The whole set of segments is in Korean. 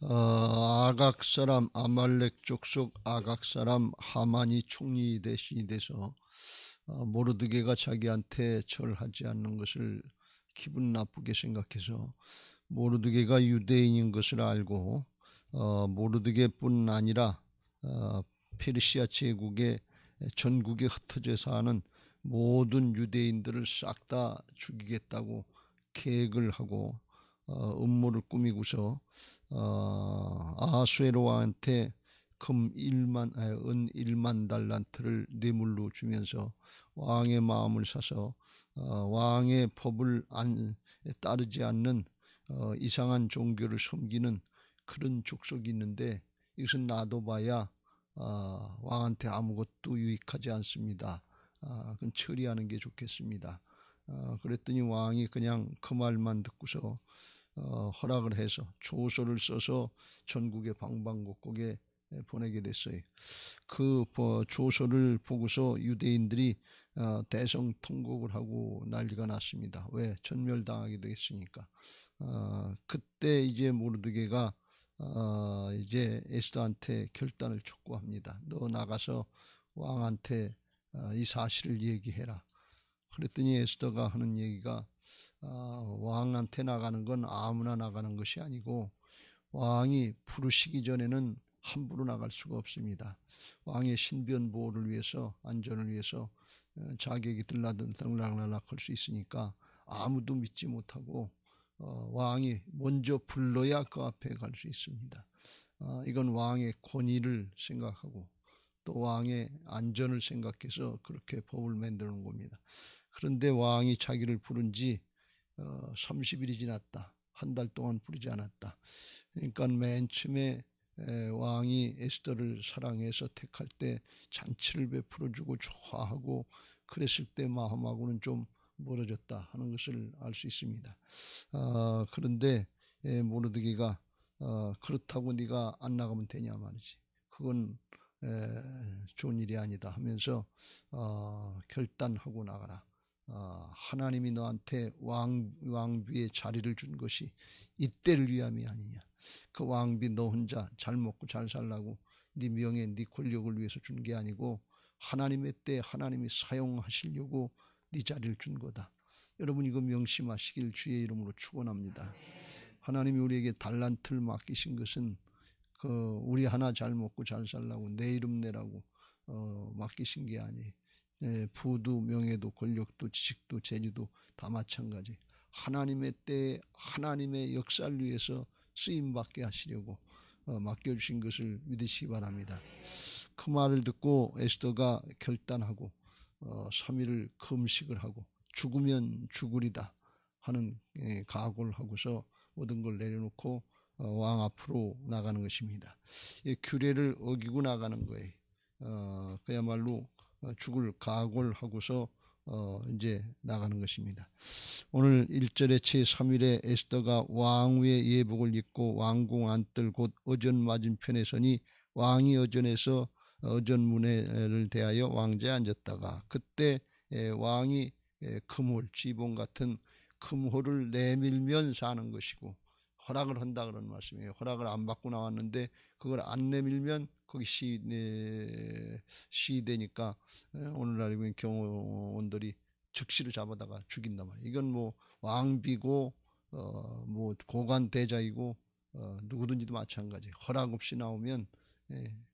아각 사람 아말렉 족속 아각 사람 하만이 총리 대신이 돼서 모르드게가 자기한테 절하지 않는 것을 기분 나쁘게 생각해서 모르드게가 유대인인 것을 알고 모르드게뿐 아니라 페르시아 제국의 전국에 흩어져 사는 모든 유대인들을 싹 다 죽이겠다고 계획을 하고 음모를 꾸미고서 아하수에로 왕한테 은 1만 달란트를 뇌물로 주면서 왕의 마음을 사서 왕의 법을 따르지 않는 이상한 종교를 섬기는 그런 족속이 있는데, 이것은 놔둬봐야 왕한테 아무것도 유익하지 않습니다. 그건 처리하는 게 좋겠습니다. 그랬더니 왕이 그냥 그 말만 듣고서 허락을 해서 조서를 써서 전국의 방방곡곡에 보내게 됐어요. 그 조서를 보고서 유대인들이 대성통곡을 하고 난리가 났습니다. 왜? 전멸당하게 되겠으니까. 그때 이제 모르드게가 이제 에스더한테 결단을 촉구합니다. 너 나가서 왕한테 이 사실을 얘기해라. 그랬더니 에스더가 하는 얘기가 왕한테 나가는 건 아무나 나가는 것이 아니고 왕이 부르시기 전에는 함부로 나갈 수가 없습니다. 왕의 신변 보호를 위해서, 안전을 위해서 자격이 들락날락 할 수 있으니까 아무도 믿지 못하고 왕이 먼저 불러야 그 앞에 갈 수 있습니다. 이건 왕의 권위를 생각하고 또 왕의 안전을 생각해서 그렇게 법을 만드는 겁니다. 그런데 왕이 자기를 부른 지 30일이 지났다. 한 달 동안 부르지 않았다. 그러니까 맨 처음에 왕이 에스더를 사랑해서 택할 때 잔치를 베풀어주고 좋아하고 그랬을 때 마음하고는 좀 멀어졌다 하는 것을 알 수 있습니다. 그런데 모르드게가 그렇다고 네가 안 나가면 되냐 말이지. 그건 좋은 일이 아니다 하면서 결단하고 나가라. 하나님이 너한테 왕비의 자리를 준 것이 이때를 위함이 아니냐. 그 왕비 너 혼자 잘 먹고 잘 살라고 네 명예 네 권력을 위해서 준 게 아니고 하나님의 때 하나님이 사용하시려고 네 자리를 준 거다. 여러분 이거 명심하시길 주의 이름으로 축원합니다. 하나님이 우리에게 달란트를 맡기신 것은 우리 하나 잘 먹고 잘 살라고 내 이름 내라고 맡기신 게 아니에요. 부도 명예도 권력도 지식도 재주도 다 마찬가지. 하나님의 때에 하나님의 역사를 위해서 쓰임받게 하시려고 맡겨주신 것을 믿으시기 바랍니다. 그 말을 듣고 에스더가 결단하고 3일을 금식을 하고 죽으면 죽으리다 하는 각오를 하고서 모든 걸 내려놓고 왕 앞으로 나가는 것입니다. 규례를 어기고 나가는 거예요. 그야말로 죽을 각오를 하고서 이제 나가는 것입니다. 오늘 1절의 제3일에 에스더가 왕후의 예복을 입고 왕궁 안뜰 곧 어전 맞은편에 서니 왕이 어전에서 어전문을 대하여 왕자에 앉았다가 그때 왕이 금홀, 지봉 같은 금홀을 내밀면 사는 것이고 허락을 한다 그런 말씀이에요. 허락을 안 받고 나왔는데 그걸 안 내밀면 거기 시되니까 오늘날이면 경호원들이 즉시로 잡아다가 죽인단 말이에요. 이건 뭐 왕비고 뭐 고관 대자이고 누구든지도 마찬가지. 허락 없이 나오면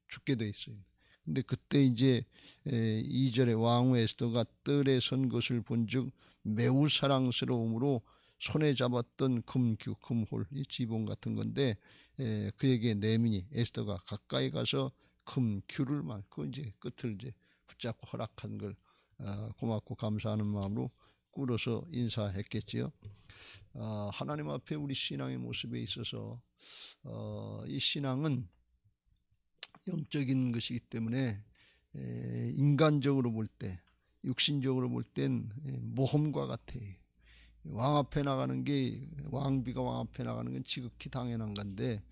죽게 돼 있어요. 근데 그때 이제 2절에 왕후 에스더가 뜰에 선 것을 본즉 매우 사랑스러움으로 손에 잡았던 금규, 금홀, 이 지봉 같은 건데 그에게 내민이 에스더가 가까이 가서 금규를 그 이제 끝을 이제 붙잡고 허락한 걸 고맙고 감사하는 마음으로 꿇어서 인사했겠지요. 하나님 앞에 우리 신앙의 모습에 있어서 이 신앙은 영적인 것이기 때문에 인간적으로 볼 때, 육신적으로 볼 땐 모험과 같아요. 왕 앞에 나가는 게 왕비가 왕 앞에 나가는 건 지극히 당연한 건데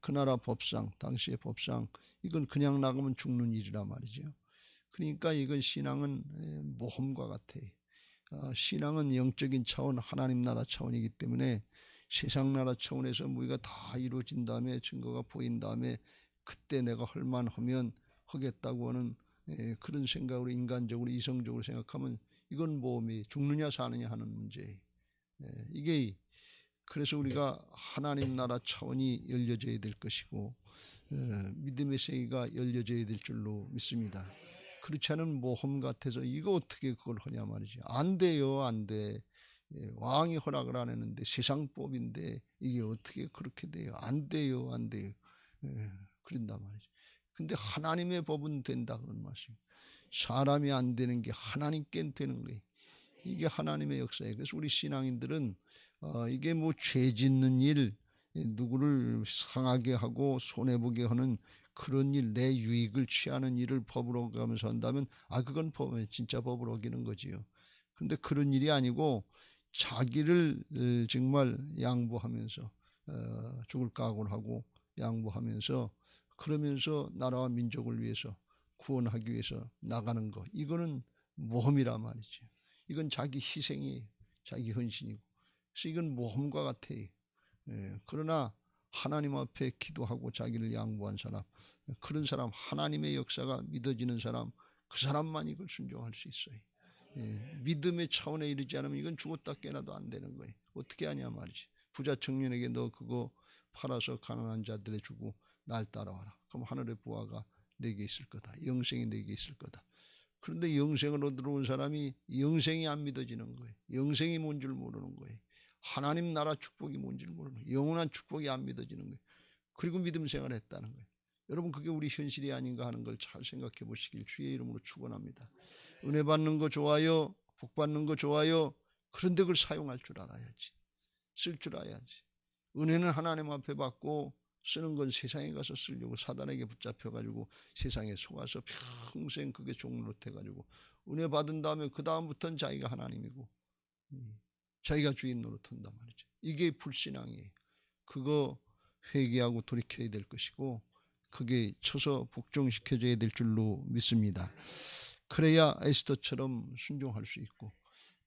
그 나라 법상, 당시의 법상 이건 그냥 나가면 죽는 일이란 말이죠. 그러니까 이건 신앙은 모험과 같아요. 신앙은 영적인 차원, 하나님 나라 차원이기 때문에 세상 나라 차원에서 우리가 다 이루어진 다음에 증거가 보인 다음에 그때 내가 할만하면 하겠다고 하는 그런 생각으로 인간적으로 이성적으로 생각하면 이건 몸이 죽느냐 사느냐 하는 문제. 이게 그래서 우리가 하나님 나라 차원이 열려져야 될 것이고 믿음의 세계가 열려져야 될 줄로 믿습니다. 그렇지 않은 모험 같아서 이거 어떻게 그걸 하냐 말이지. 안 돼요, 안 돼. 왕이 허락을 안 했는데 세상법인데 이게 어떻게 그렇게 돼요? 안 돼요, 안 돼요. 그런단 말이지. 근데 하나님의 법은 된다 그런 말씀입니다. 사람이 안 되는 게 하나님께 되는 거예요. 이게 하나님의 역사예요. 그래서 우리 신앙인들은 이게 뭐 죄 짓는 일, 누구를 상하게 하고 손해보게 하는 그런 일, 내 유익을 취하는 일을 법으로 가면서 한다면 그건 진짜 법으로 어기는 거지요. 그런데 그런 일이 아니고 자기를 정말 양보하면서 죽을 각오를 하고 양보하면서 그러면서 나라와 민족을 위해서 구원하기 위해서 나가는 거, 이거는 모험이란 말이죠. 이건 자기 희생이에요. 자기 헌신이고. 그래서 이건 모험과 같아요. 그러나 하나님 앞에 기도하고 자기를 양보한 사람, 그런 사람, 하나님의 역사가 믿어지는 사람, 그 사람만 이걸 순종할 수 있어요. 믿음의 차원에 이르지 않으면 이건 죽었다 깨나도 안 되는 거예요. 어떻게 하냐 말이지. 부자 청년에게 너 그거 팔아서 가난한 자들에 주고 날 따라와라. 그럼 하늘의 부하가 내게 있을 거다. 영생이 내게 있을 거다. 그런데 영생으로 들어온 사람이 영생이 안 믿어지는 거예요. 영생이 뭔 줄 모르는 거예요. 하나님 나라 축복이 뭔지 모르는 거예요. 영원한 축복이 안 믿어지는 거예요. 그리고 믿음 생활을 했다는 거예요. 여러분, 그게 우리 현실이 아닌가 하는 걸 잘 생각해 보시길 주의 이름으로 축원합니다. 은혜 받는 거 좋아요. 복 받는 거 좋아요. 그런데 그걸 사용할 줄 알아야지. 쓸 줄 알아야지. 은혜는 하나님 앞에 받고 쓰는 건 세상에 가서 쓰려고 사단에게 붙잡혀가지고 세상에 속아서 평생 그게 종노릇해가지고 은혜 받은 다음에 그 다음부터는 자기가 하나님이고 자기가 주인 노릇한단 말이죠. 이게 불신앙이에요. 그거 회개하고 돌이켜야 될 것이고 그게 쳐서 복종시켜줘야 될 줄로 믿습니다. 그래야 에스더처럼 순종할 수 있고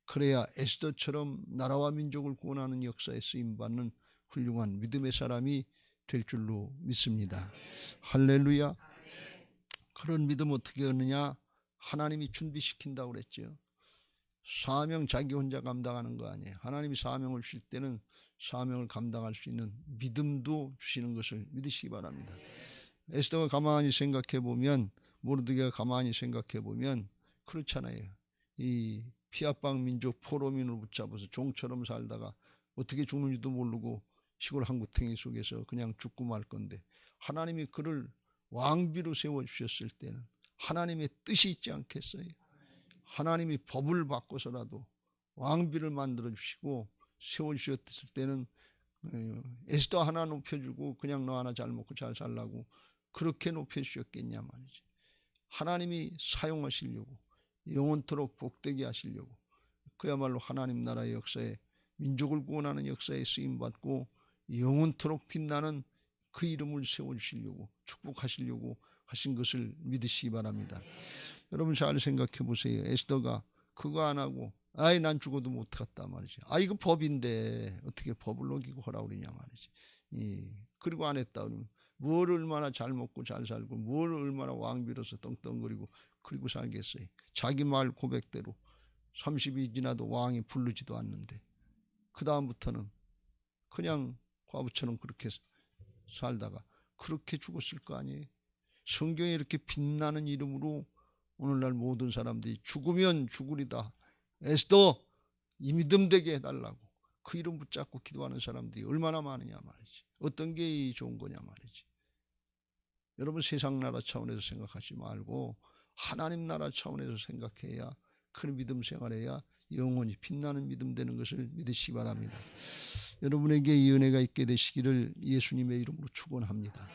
그래야 에스더처럼 나라와 민족을 구원하는 역사에 쓰임받는 훌륭한 믿음의 사람이 될 줄로 믿습니다. 할렐루야. 그런 믿음 어떻게 얻느냐? 하나님이 준비시킨다고 그랬죠. 사명 자기 혼자 감당하는 거 아니에요. 하나님이 사명을 주실 때는 사명을 감당할 수 있는 믿음도 주시는 것을 믿으시기 바랍니다. 에스더가 가만히 생각해 보면, 모르드게가 가만히 생각해 보면 그렇잖아요. 이 피압방 민족 포로민을 붙잡아서 종처럼 살다가 어떻게 죽는지도 모르고 시골 한 구탱이 속에서 그냥 죽고 말 건데 하나님이 그를 왕비로 세워주셨을 때는 하나님의 뜻이 있지 않겠어요? 하나님이 법을 바꿔서라도 왕비를 만들어주시고 세워주셨을 때는 에스더 하나 높여주고 그냥 너 하나 잘 먹고 잘 살라고 그렇게 높여주셨겠냐 말이지. 하나님이 사용하시려고 영원토록 복되게 하시려고 그야말로 하나님 나라의 역사에 민족을 구원하는 역사에 쓰임받고 영원토록 빛나는 그 이름을 세워주시려고 축복하시려고 하신 것을 믿으시기 바랍니다. 여러분 잘 생각해 보세요. 에스더가 그거 안 하고 난 죽어도 못 갔다 말이지. 이거 법인데 어떻게 법을 어기고 하라고 그러냐 말이지. 그리고 안 했다 그러면 뭘 얼마나 잘 먹고 잘 살고 뭘 얼마나 왕비로서 떵떵거리고 그리고 살겠어요. 자기 말 고백대로 30이 지나도 왕이 부르지도 않는데 그 다음부터는 그냥 과부처럼 그렇게 살다가 그렇게 죽었을 거 아니에요. 성경에 이렇게 빛나는 이름으로 오늘날 모든 사람들이 죽으면 죽으리다. 에스더 이 믿음 되게 해달라고 그 이름 붙잡고 기도하는 사람들이 얼마나 많으냐 말이지. 어떤 게 좋은 거냐 말이지. 여러분 세상 나라 차원에서 생각하지 말고 하나님 나라 차원에서 생각해야 큰 믿음 생활해야 영원히 빛나는 믿음 되는 것을 믿으시기 바랍니다. 여러분에게 이 은혜가 있게 되시기를 예수님의 이름으로 축원합니다.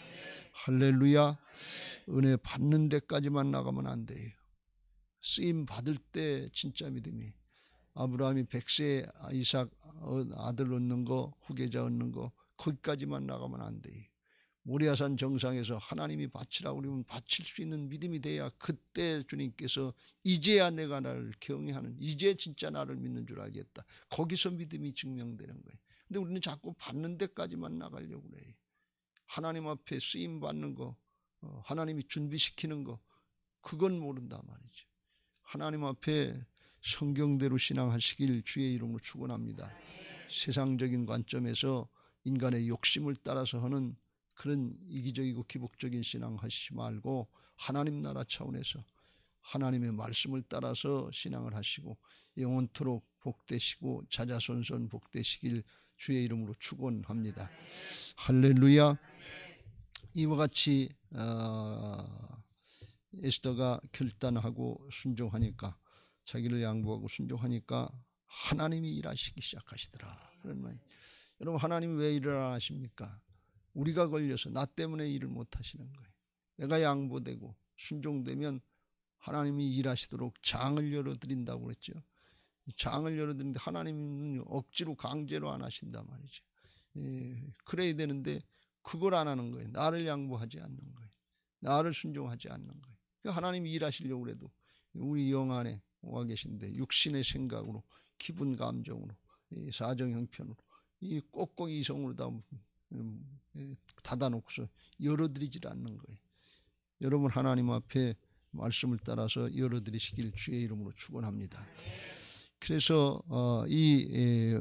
할렐루야. 은혜 받는 데까지만 나가면 안 돼요. 쓰임 받을 때 진짜 믿음이 아브라함이 100세 이삭 아들 얻는 거 후계자 얻는 거 거기까지만 나가면 안 돼요. 모리아산 정상에서 하나님이 바치라고 그러면 바칠 수 있는 믿음이 돼야 그때 주님께서 이제야 내가 나를 경외하는 이제 진짜 나를 믿는 줄 알겠다. 거기서 믿음이 증명되는 거예요. 근데 우리는 자꾸 받는 데까지만 나가려고 그래. 하나님 앞에 쓰임 받는 거, 하나님이 준비시키는 거, 그건 모른단 말이죠. 하나님 앞에 성경대로 신앙하시길 주의 이름으로 축원합니다. 세상적인 관점에서 인간의 욕심을 따라서 하는 그런 이기적이고 기복적인 신앙 하시지 말고 하나님 나라 차원에서 하나님의 말씀을 따라서 신앙을 하시고 영원토록 복되시고 자자손손 복되시길 주의 이름으로 축원합니다. 할렐루야. 이와 같이 에스더가 결단하고 순종하니까, 자기를 양보하고 순종하니까 하나님이 일하시기 시작하시더라. 그런 말이. 여러분, 하나님이 왜 일을 안 하십니까? 우리가 걸려서 나 때문에 일을 못 하시는 거예요. 내가 양보되고 순종되면 하나님이 일하시도록 장을 열어드린다고 그랬죠. 장을 열어드리는데 하나님은 억지로 강제로 안 하신단 말이죠. 그래야 되는데 그걸 안 하는 거예요. 나를 양보하지 않는 거예요. 나를 순종하지 않는 거예요. 하나님이 일하시려고 해도 우리 영 안에 와 계신데 육신의 생각으로, 기분 감정으로, 사정 형편으로, 이 꼭꼭 이성으로 다 닫아놓고서 열어드리질 않는 거예요. 여러분, 하나님 앞에 말씀을 따라서 열어드리시길 주의 이름으로 축원합니다. 그래서 이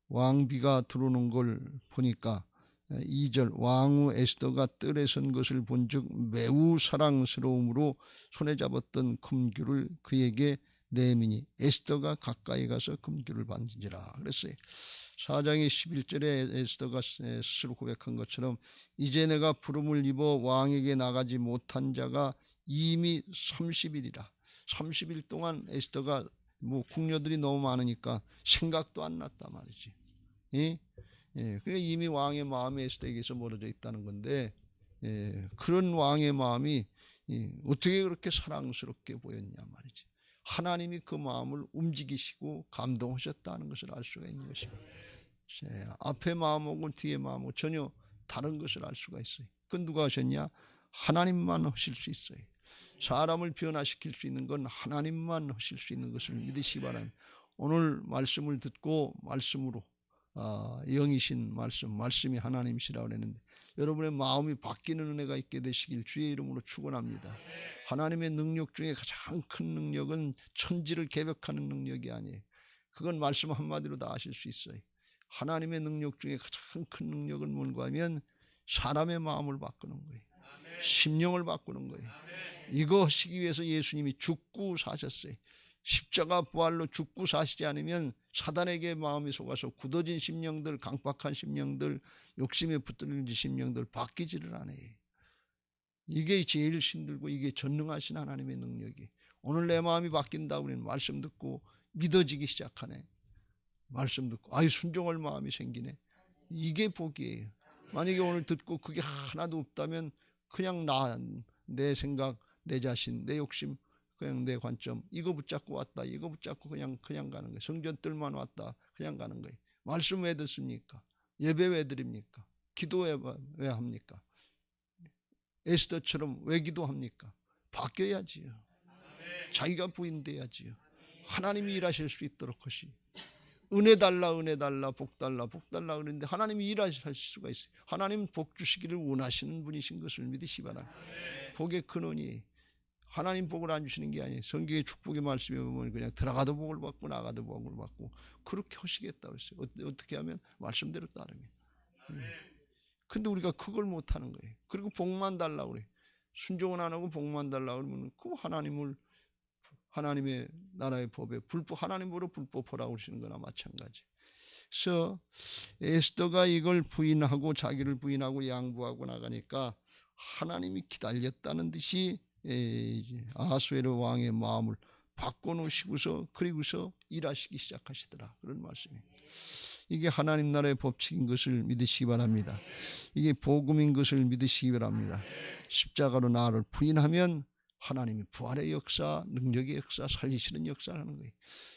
왕비가 들어오는 걸 보니까 2절, 왕후 에스더가 뜰에 선 것을 본즉 매우 사랑스러움으로 손에 잡았던 금규를 그에게 내미니 에스더가 가까이 가서 금규를 만지니라 그랬어요. 4장의 11절에 에스더가 스스로 고백한 것처럼 이제 내가 부름을 입어 왕에게 나가지 못한 자가 이미 30일이라. 30일 동안 에스더가 궁녀들이 너무 많으니까 생각도 안 났단 말이지. 그러니까 이미 왕의 마음이 에스더에게서 멀어져 있다는 건데, 그런 왕의 마음이 어떻게 그렇게 사랑스럽게 보였냐 말이지. 하나님이 그 마음을 움직이시고 감동하셨다는 것을 알 수가 있는 것입니다. 앞에 마음하고 뒤에 마음하고 전혀 다른 것을 알 수가 있어요. 그건 누가 하셨냐? 하나님만 하실 수 있어요. 사람을 변화시킬 수 있는 건 하나님만 하실 수 있는 것을 믿으시기 바랍니다. 오늘 말씀을 듣고 말씀으로 영이신 말씀이 하나님이시라고 그랬는데 여러분의 마음이 바뀌는 은혜가 있게 되시길 주의 이름으로 축원합니다. 하나님의 능력 중에 가장 큰 능력은 천지를 개벽하는 능력이 아니에요. 그건 말씀 한마디로 다 아실 수 있어요. 하나님의 능력 중에 가장 큰 능력은 뭔가 하면 사람의 마음을 바꾸는 거예요. 심령을 바꾸는 거예요. 이거 하시기 위해서 예수님이 죽고 사셨어요. 십자가 부활로 죽고 사시지 않으면 사단에게 마음이 속아서 굳어진 심령들, 강박한 심령들, 욕심에 붙들린 심령들 바뀌지를 않아요. 이게 제일 힘들고 이게 전능하신 하나님의 능력이. 오늘 내 마음이 바뀐다고 우리는 말씀 듣고 믿어지기 시작하네. 말씀 듣고 순종할 마음이 생기네. 이게 복이에요. 만약에 오늘 듣고 그게 하나도 없다면 그냥 내 생각, 내 자신, 내 욕심, 그냥 내 관점 이거 붙잡고 왔다, 이거 붙잡고 그냥 가는 거예요. 성전 뜰만 왔다 그냥 가는 거예요. 말씀 왜 듣습니까? 예배 왜 드립니까? 기도 왜 합니까? 에스더처럼 왜 기도합니까? 바뀌어야지요. 자기가 부인돼야지요. 하나님이 일하실 수 있도록 하시. 은혜 달라, 은혜 달라, 복 달라, 복 달라 그러는데 하나님이 일하실 수가 있어요. 하나님 복 주시기를 원하시는 분이신 것을 믿으시기 바랍니다. 복의 근원이 하나님 복을 안 주시는 게 아니에요. 성경의 축복의 말씀에 보면 그냥 들어가도 복을 받고 나가도 복을 받고 그렇게 하시겠다고 했어요. 어떻게 하면 말씀대로 따르면. 근데 우리가 그걸 못하는 거예요. 그리고 복만 달라고 그래요. 순종은 안 하고 복만 달라고 그러면 그 하나님의 나라의 법에 하나님으로 불법하라고 하시는 거나 마찬가지. 그래서 에스더가 이걸 부인하고 자기를 부인하고 양보하고 나가니까 하나님이 기다렸다는 듯이 아하수에로 왕의 마음을 바꿔놓으시고서 그리고서 일하시기 시작하시더라. 그런 말씀이에요. 이게 하나님 나라의 법칙인 것을 믿으시기 바랍니다. 이게 복음인 것을 믿으시기 바랍니다. 십자가로 나를 부인하면 하나님이 부활의 역사, 능력의 역사, 살리시는 역사를 하는 거예요.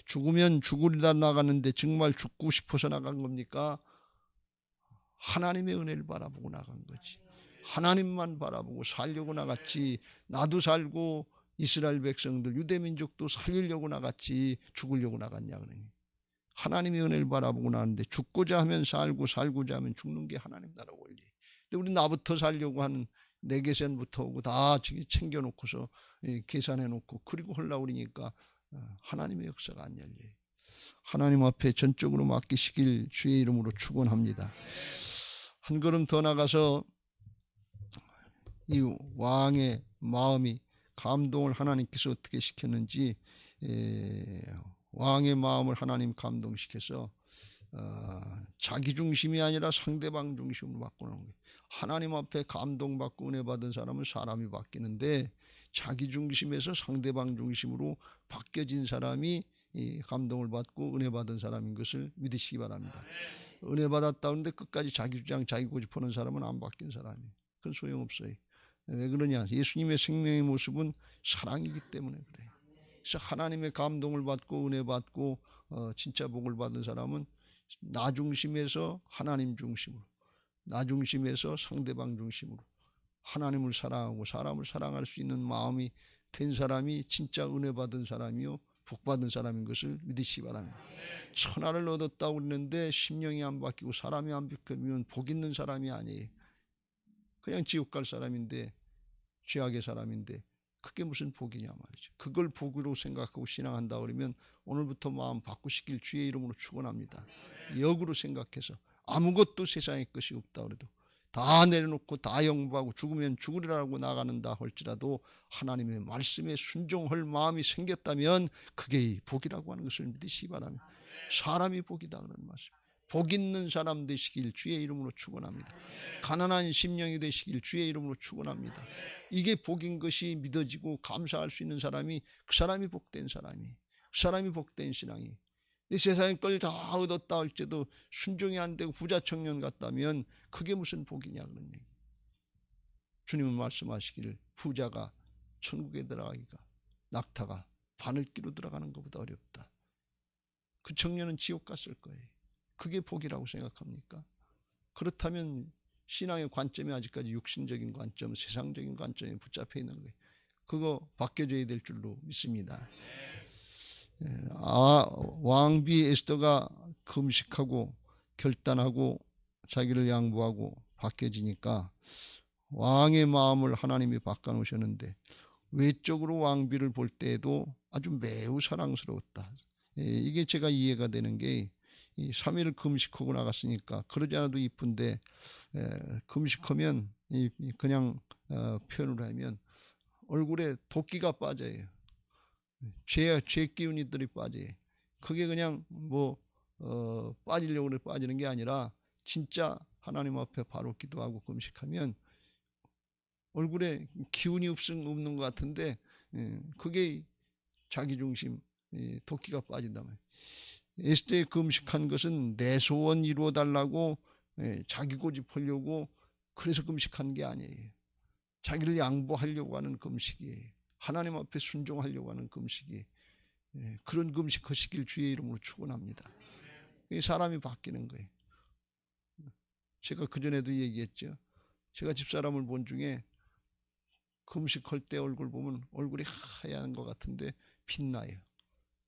죽으면 죽으리다 나갔는데 정말 죽고 싶어서 나간 겁니까? 하나님의 은혜를 바라보고 나간 거지. 하나님만 바라보고 살려고 나갔지. 나도 살고 이스라엘 백성들 유대민족도 살리려고 나갔지 죽으려고 나갔냐 그러니. 하나님의 은혜를 바라보고 나는데 죽고자 하면 살고 살고자 하면 죽는 게 하나님 나라 원리. 근데 우리 나부터 살려고 하는 내계산부터 오고 다 챙겨놓고서 계산해놓고 그리고 하려고 그러니까 하나님의 역사가 안 열려요. 하나님 앞에 전적으로 맡기시길 주의 이름으로 축원합니다. 한 걸음 더 나가서 이 왕의 마음이 감동을 하나님께서 어떻게 시켰는지, 왕의 마음을 하나님 감동시켜서 자기 중심이 아니라 상대방 중심으로 바꾸는 거예요. 하나님 앞에 감동받고 은혜 받은 사람은 사람이 바뀌는데 자기 중심에서 상대방 중심으로 바뀌어진 사람이 이 감동을 받고 은혜 받은 사람인 것을 믿으시기 바랍니다. 은혜 받았다 하는데 끝까지 자기 주장 자기 고집하는 사람은 안 바뀐 사람이에요. 그건 소용없어요. 왜 그러냐? 예수님의 생명의 모습은 사랑이기 때문에 그래요. 그래서 하나님의 감동을 받고 은혜 받고 진짜 복을 받은 사람은 나 중심에서 하나님 중심으로, 나 중심에서 상대방 중심으로 하나님을 사랑하고 사람을 사랑할 수 있는 마음이 된 사람이 진짜 은혜 받은 사람이요 복 받은 사람인 것을 믿으시기 바랍니다. 천하를 얻었다고 그러는데 심령이 안 바뀌고 사람이 안 바뀌면 복 있는 사람이 아니에요. 그냥 지옥 갈 사람인데, 죄악의 사람인데 그게 무슨 복이냐 말이죠. 그걸 복으로 생각하고 신앙한다 그러면 오늘부터 마음 바꾸시길 주의 이름으로 축원합니다. 역으로 생각해서 아무것도 세상에 것이 없다 그래도 다 내려놓고 다 영부하고 죽으면 죽으리라고 나가는다 할지라도 하나님의 말씀에 순종할 마음이 생겼다면 그게 복이라고 하는 것을 믿으시기 바랍니다. 사람이 복이다 그런 말씀. 복 있는 사람 되시길 주의 이름으로 축원합니다. 가난한 심령이 되시길 주의 이름으로 축원합니다. 이게 복인 것이 믿어지고 감사할 수 있는 사람이 그 사람이 복된 사람이, 그 사람이 복된 신앙이. 이 세상의 걸 다 얻었다 할지도 순종이 안 되고 부자 청년 같다면 그게 무슨 복이냐 그런 얘기. 주님은 말씀하시기를 부자가 천국에 들어가기가 낙타가 바늘기로 들어가는 것보다 어렵다. 그 청년은 지옥 갔을 거예요. 그게 복이라고 생각합니까? 그렇다면 신앙의 관점이 아직까지 육신적인 관점, 세상적인 관점에 붙잡혀 있는 거예요. 그거 바뀌어져야 될 줄로 믿습니다. 왕비 에스더가 금식하고 결단하고 자기를 양보하고 바뀌어지니까 왕의 마음을 하나님이 바꿔놓으셨는데 외적으로 왕비를 볼 때에도 아주 매우 사랑스러웠다. 이게 제가 이해가 되는 게 3일 금식하고 나갔으니까 그러지 않아도 이쁜데 금식하면 그냥 표현을 하면 얼굴에 도끼가 빠져요. 죄 기운이들이 빠져요. 그게 그냥 빠지려고 빠지는 게 아니라 진짜 하나님 앞에 바로 기도하고 금식하면 얼굴에 기운이 없는 것 같은데 그게 자기 중심 도끼가 빠진다 말이에요. 에스더에 금식한 것은 내 소원 이루어 달라고 자기 고집하려고 그래서 금식한 게 아니에요. 자기를 양보하려고 하는 금식이에요. 하나님 앞에 순종하려고 하는 금식이에요. 그런 금식하시길 주의 이름으로 축원합니다. 사람이 바뀌는 거예요. 제가 그전에도 얘기했죠. 제가 집사람을 본 중에 금식할 때 얼굴 보면 얼굴이 하얀 것 같은데 빛나요.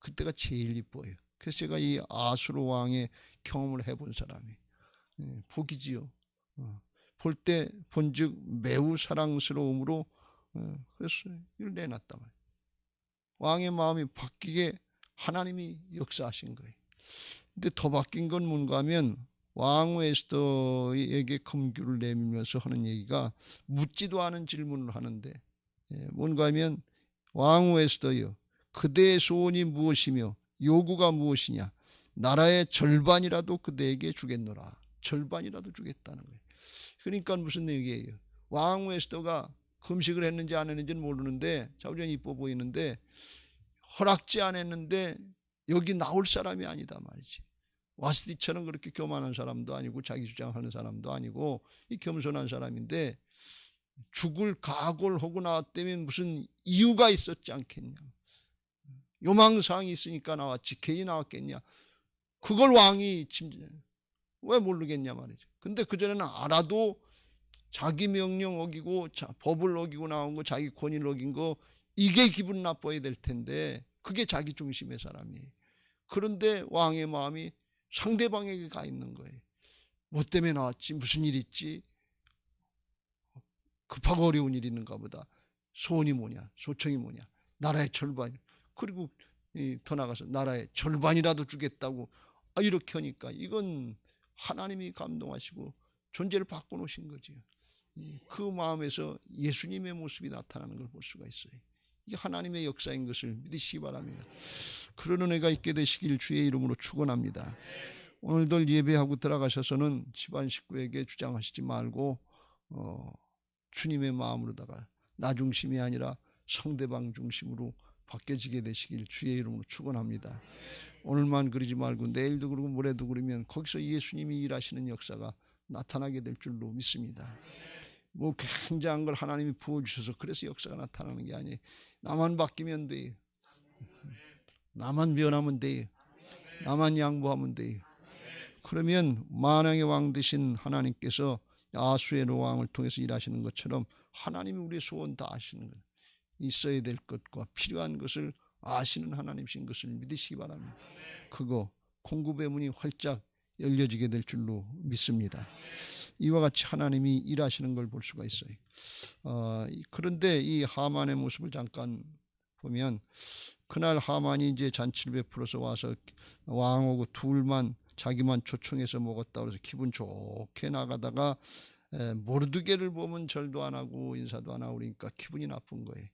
그때가 제일 이뻐요. 그래서 제가 이 아수르 왕의 경험을 해본 사람이 복이지요. 볼 때 본즉 매우 사랑스러움으로 그래서 이걸 내놨단 말이에요. 왕의 마음이 바뀌게 하나님이 역사하신 거예요. 근데 더 바뀐 건 뭔가 하면 왕후 에스더에게 금규를 내밀면서 하는 얘기가 묻지도 않은 질문을 하는데 뭔가 하면 왕후 에스더여 그대의 소원이 무엇이며 요구가 무엇이냐 나라의 절반이라도 그대에게 주겠노라. 절반이라도 주겠다는 거예요. 그러니까 무슨 얘기예요? 왕후 에스더가 금식을 했는지 안 했는지는 모르는데 자우전 이뻐 보이는데 허락지 안 했는데 여기 나올 사람이 아니다 말이지. 와스디처럼 그렇게 교만한 사람도 아니고 자기 주장하는 사람도 아니고 이 겸손한 사람인데 죽을 각오를 하고 나왔다면 무슨 이유가 있었지 않겠냐. 요망사항이 있으니까 나왔지 괜히 나왔겠냐. 그걸 왕이 왜 모르겠냐 말이죠. 근데 그전에는 알아도 자기 명령 어기고 법을 어기고 나온 거 자기 권위를 어긴 거 이게 기분 나빠야 될 텐데 그게 자기 중심의 사람이에요. 그런데 왕의 마음이 상대방에게 가 있는 거예요. 뭐 때문에 나왔지? 무슨 일 있지? 급하고 어려운 일이 있는가 보다. 소원이 뭐냐? 소청이 뭐냐? 나라의 절반. 그리고 더 나가서 나라의 절반이라도 주겠다고 이렇게 하니까 이건 하나님이 감동하시고 존재를 바꿔놓으신 거죠. 그 마음에서 예수님의 모습이 나타나는 걸 볼 수가 있어요. 이게 하나님의 역사인 것을 믿으시기 바랍니다. 그런 은혜가 있게 되시길 주의 이름으로 축원합니다. 오늘들 예배하고 들어가셔서는 집안 식구에게 주장하시지 말고 주님의 마음으로다가 나 중심이 아니라 상대방 중심으로 바뀌어지게 되시길 주의 이름으로 축원합니다. 오늘만 그러지 말고 내일도 그러고 모레도 그러면 거기서 예수님이 일하시는 역사가 나타나게 될 줄로 믿습니다. 뭐 굉장한 걸 하나님이 부어주셔서 그래서 역사가 나타나는 게 아니에요. 나만 바뀌면 돼요. 나만 변하면 돼요. 나만 양보하면 돼요. 그러면 만왕의 왕 되신 하나님께서 아수에로 왕을 통해서 일하시는 것처럼 하나님이 우리의 소원 다 아시는 거예요. 있어야 될 것과 필요한 것을 아시는 하나님이신 것을 믿으시기 바랍니다. 그거 공급의 문이 활짝 열려지게 될 줄로 믿습니다. 이와 같이 하나님이 일하시는 걸 볼 수가 있어요. 그런데 이 하만의 모습을 잠깐 보면 그날 하만이 이제 잔치를 베풀어서 와서 왕하고 둘만 자기만 초청해서 먹었다 그래서 기분 좋게 나가다가 모르드게를 보면 절도 안 하고 인사도 안 하고 그러니까 기분이 나쁜 거예요.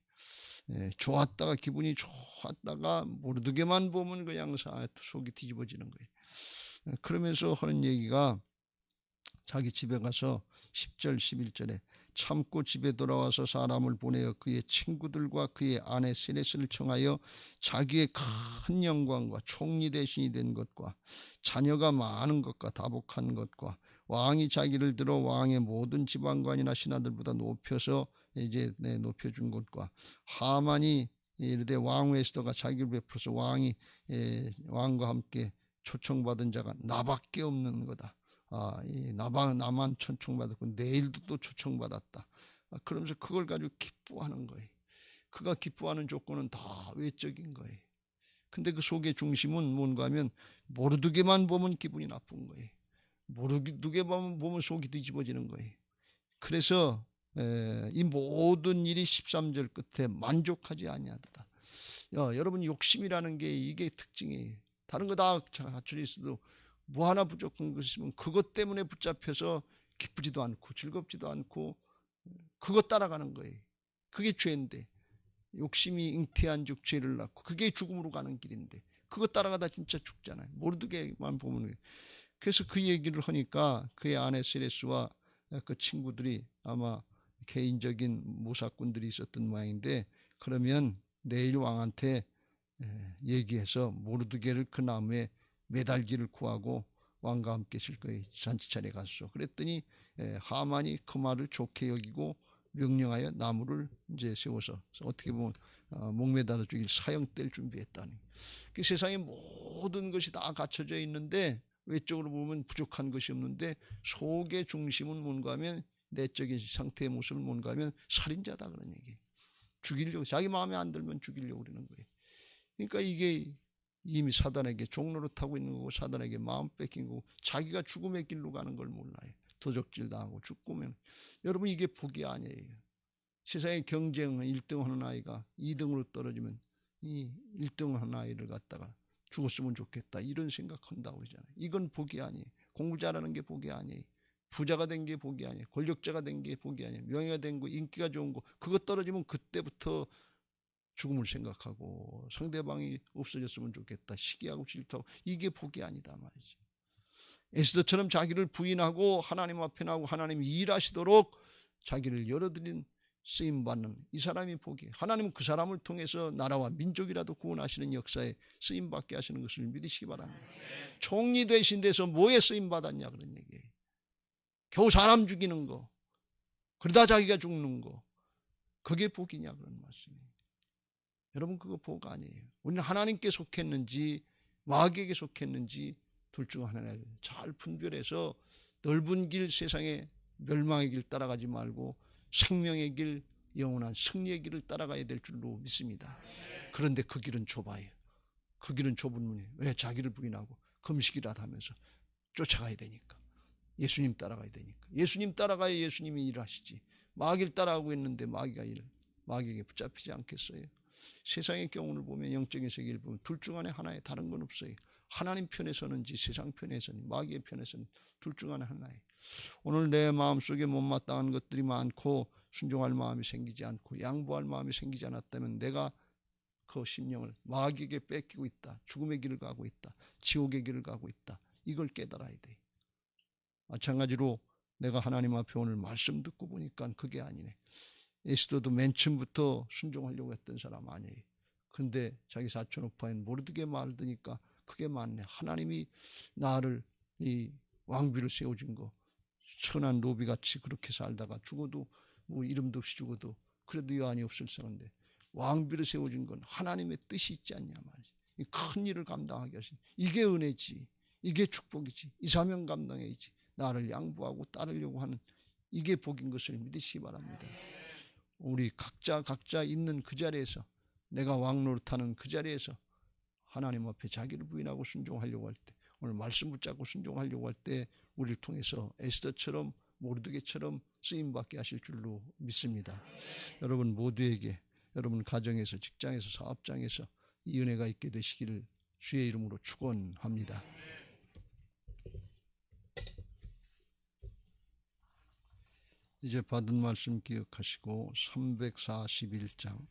좋았다가 기분이 좋았다가 모르드게만 보면 그냥 속이 뒤집어지는 거예요. 그러면서 하는 얘기가 자기 집에 가서 10절 11절에 참고 집에 돌아와서 사람을 보내어 그의 친구들과 그의 아내 세레스를 청하여 자기의 큰 영광과 총리 대신이 된 것과 자녀가 많은 것과 다복한 것과 왕이 자기를 들어 왕의 모든 지방관이나 신하들보다 높여서 이제 높여준 것과 하만이 이르되 왕 에스더가 자기를 베풀어서 왕과 함께 초청받은 자가 나밖에 없는 거다. 나만 초청받았고 내일도 또 초청받았다. 그러면서 그걸 가지고 기뻐하는 거예요. 그가 기뻐하는 조건은 다 외적인 거예요. 근데 그 속의 중심은 뭔가 하면 모르드게만 보면 기분이 나쁜 거예요. 모르드게만 보면 속이 뒤집어지는 거예요. 그래서 이 모든 일이 13절 끝에 만족하지 아니하다. 여러분 욕심이라는 게 이게 특징이에요. 다른 거 다 갖춰져 있어도 뭐 하나 부족한 것이 있으면 그것 때문에 붙잡혀서 기쁘지도 않고 즐겁지도 않고 그것 따라가는 거예요. 그게 죄인데 욕심이 잉태한 즉 죄를 낳고 그게 죽음으로 가는 길인데 그것 따라가다 진짜 죽잖아요. 모르드게만 보면. 그래서 그 얘기를 하니까 그의 아내 세레스와 그 친구들이 아마 개인적인 모사꾼들이 있었던 모양인데 그러면 내일 왕한테 얘기해서 모르드게를 그 나무에 매달기를 구하고 왕과 함께 실 거예요. 잔치 차례 갔어. 그랬더니 하만이 그 말을 좋게 여기고 명령하여 나무를 이제 세워서 어떻게 보면 목매달아 죽일 사형될 준비했다니. 그 세상에 모든 것이 다 갖춰져 있는데 외적으로 보면 부족한 것이 없는데 속의 중심은 뭔가 하면 내적인 상태의 모습은 뭔가 하면 살인자다 그런 얘기예요. 죽이려고 자기 마음에 안 들면 죽이려고 그러는 거예요. 그러니까 이게 이미 사단에게 종노릇하고 있는 거고 사단에게 마음 뺏긴 거고 자기가 죽음의 길로 가는 걸 몰라요. 도적질 당하고 죽고면 여러분 이게 복이 아니에요. 세상의 경쟁은 1등 하는 아이가 2등으로 떨어지면 이 1등 하는 아이를 갖다가 죽었으면 좋겠다 이런 생각한다고 그러잖아요. 이건 복이 아니에요. 공부 잘하는 게 복이 아니에요. 부자가 된 게 복이 아니에요. 권력자가 된 게 복이 아니에요. 명예가 된 거, 인기가 좋은 거 그거 떨어지면 그때부터 죽음을 생각하고 상대방이 없어졌으면 좋겠다. 시기하고 질투하고 이게 복이 아니다 말이지. 에스더처럼 자기를 부인하고 하나님 앞에 나오고 하나님이 일하시도록 자기를 열어드린 쓰임받는 이 사람이 복이에요. 하나님은 그 사람을 통해서 나라와 민족이라도 구원하시는 역사에 쓰임받게 하시는 것을 믿으시기 바랍니다. 총리 되신 데서 뭐에 쓰임받았냐 그런 얘기예요. 겨우 사람 죽이는 거 그러다 자기가 죽는 거 그게 복이냐 그런 말씀이에요. 여러분 그거 복 아니에요. 우리는 하나님께 속했는지 마귀에게 속했는지 둘 중 하나를 잘 분별해서 넓은 길 세상의 멸망의 길 따라가지 말고 생명의 길 영원한 승리의 길을 따라가야 될 줄로 믿습니다. 그런데 그 길은 좁아요. 그 길은 좁은 문이에요. 왜? 자기를 부인하고 금식이라도 하면서 쫓아가야 되니까. 예수님 따라가야 되니까. 예수님 따라가야 예수님이 일하시지. 마귀를 따라가고 있는데 마귀에게 붙잡히지 않겠어요? 세상의 경우를 보면, 영적인 세계를 보면 둘 중 안에 하나에 다른 건 없어요. 하나님 편에 서는지 세상 편에 서는지 마귀의 편에 서는지 둘 중 안에 하나예요. 오늘 내 마음속에 못마땅한 것들이 많고 순종할 마음이 생기지 않고 양보할 마음이 생기지 않았다면 내가 그 심령을 마귀에게 뺏기고 있다. 죽음의 길을 가고 있다. 지옥의 길을 가고 있다. 이걸 깨달아야 돼. 마찬가지로 내가 하나님 앞에 오늘 말씀 듣고 보니까 그게 아니네. 에스더도 맨 처음부터 순종하려고 했던 사람 아니에요. 근데 자기 사촌 오빠인 모르드게 말을 듣니까 그게 맞네. 하나님이 나를 이 왕비로 세워준 거, 천한 노비같이 그렇게 살다가 죽어도 뭐 이름도 없이 죽어도 그래도 여한이 없을 상인데 왕비로 세워준 건 하나님의 뜻이 있지 않냐 말이지. 큰 일을 감당하게 하신 이게 은혜지. 이게 축복이지. 이 사명 감당해야지. 나를 양보하고 따르려고 하는 이게 복인 것을 믿으시기 바랍니다. 우리 각자 있는 그 자리에서, 내가 왕 노릇하는 그 자리에서 하나님 앞에 자기를 부인하고 순종하려고 할 때, 오늘 말씀 붙잡고 순종하려고 할 때 우리를 통해서 에스더처럼 모르드게처럼 쓰임받게 하실 줄로 믿습니다. 여러분 모두에게, 여러분 가정에서, 직장에서, 사업장에서 이 은혜가 있게 되시기를 주의 이름으로 축원합니다. 이제 받은 말씀 기억하시고 341장